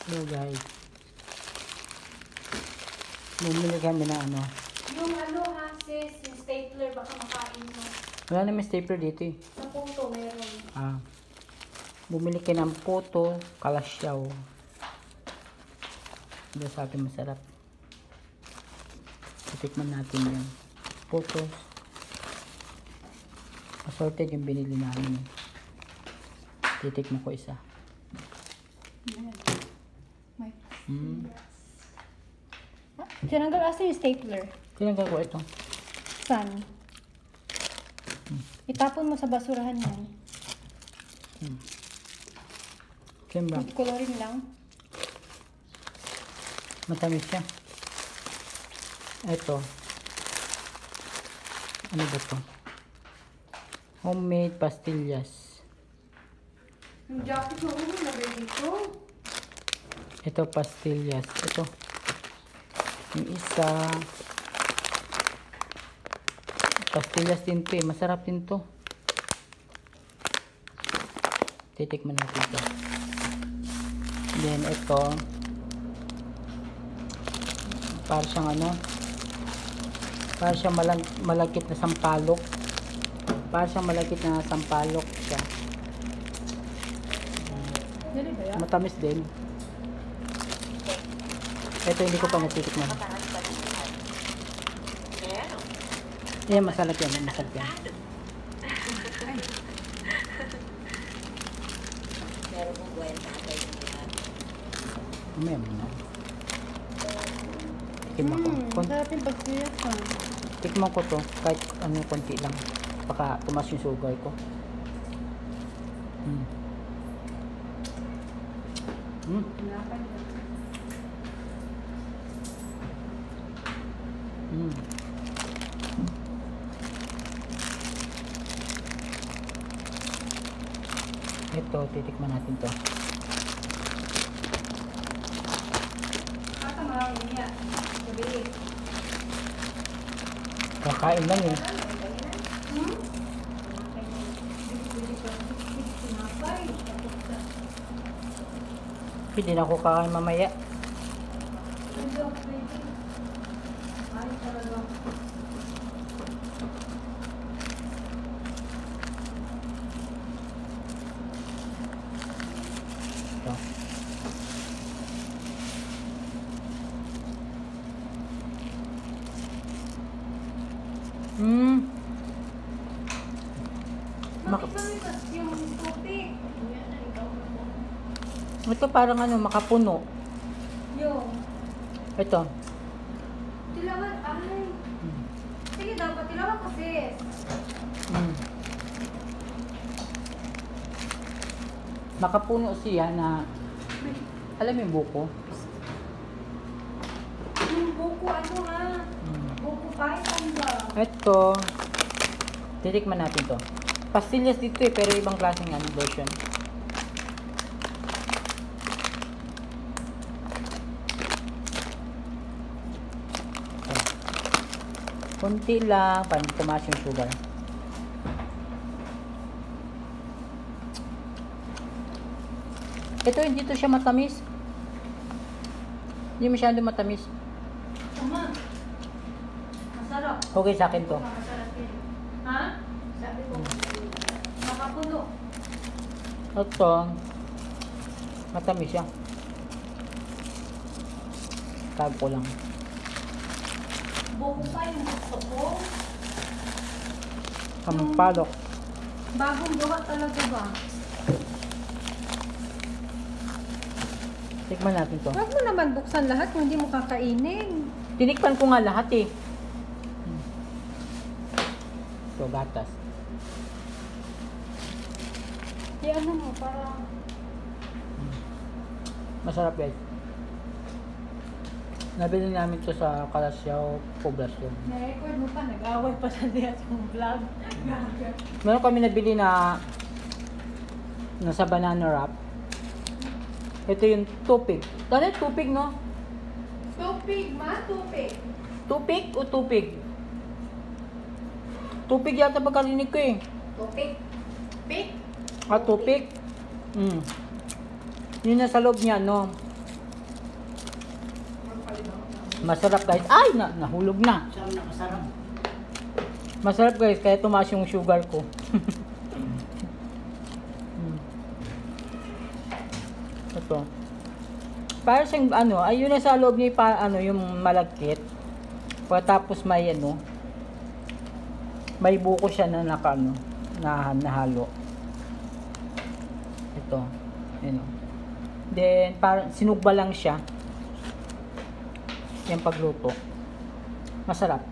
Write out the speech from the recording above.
Hello guys. Bumili kami na ano. Yung ano ha, sis, yung stapler, baka makain mo. Wala naman stapler dito eh. Sa puto, meron. Bumili kayo ng puto, kalasyaw. Diba sabi masarap. Titikman natin yung puto. Assorted yung binili namin. Titikman ko isa. Tinanggal asa yung stapler. Tinanggal ko ito. Saan? Itapon mo sa basurahan yan. Siyempre, Coloring lang. matamis siya. Ito. Ano ba ito? Homemade pastillas. Yung jacket mo, nabay dito. Ito pastillas. Ito. Yung isa. Pastillas din to eh. Masarap din to. Titikman natin ito. Then ito. Para siyang ano. Para siyang malagkit na sampalok. Para siyang malagkit na sampalok siya. Matamis din. Ito hindi ko pa natitikman. Yan, masarap yan. Masarap yan. Mamaya mo na. Tikman ko. Masarap yung pagsilas ha. Tikman ko to. Kahit ano, konti lang. Baka tumas yung sugar ko. Ito, titikman natin to. Kakain lang eh. Pwede na ako kakain mamaya. Ito. Ito parang ano, makapuno. Yung. Ito. Tilawan, ay. Sige, dapat tilawan ko sis. Makapuno siya na, alam mo yung buko? Yung buko, ano ha? Buko python ba? Ito. Titikman natin to. Pastillas dito eh, pero ibang klaseng ano, version. Kunti lang, para hindi tumaas yung sugar. Ito, hindi to siya matamis. Hindi masyado matamis. Tama. Masarap. Okay sa akin to. Masarap yun. Ha? Sabi ko. Makapuno. Ito, matamis siya. Tag ko lang. Buko pa yung gusto ko. Sampalok. Bagong gawa talaga ba? Tikman natin to. Huwag mo naman buksan lahat kung hindi mo kakainin. Tinikman ko nga lahat eh. Ito, gatas. Ano mo, para... Masarap guys. Nabili namin to sa Kalasyaw, Poblacion. Na-record mo pa, nag-away pa sa diya sa vlog. Meron kami nabili na nasa banana wrap. Ito yung tupig. Dali, tupig no? Tupig, ma, tupig. Tupig o tupig? Tupig yata pagkarinig ko eh. Tupig. Pig? Tupig. Yun na sa loob niya, no? Masarap guys. Ay, nahulog na. Siyang nakasarap. Masarap guys, kaya tumaas yung sugar ko. Ito. Para siyang ano, ayun na sa loob niya yung malagkit. Pagkatapos may may buko siya na nahalo. Ito. Ayun. Then parang sinugba lang siya. Yung pagluto. Masarap.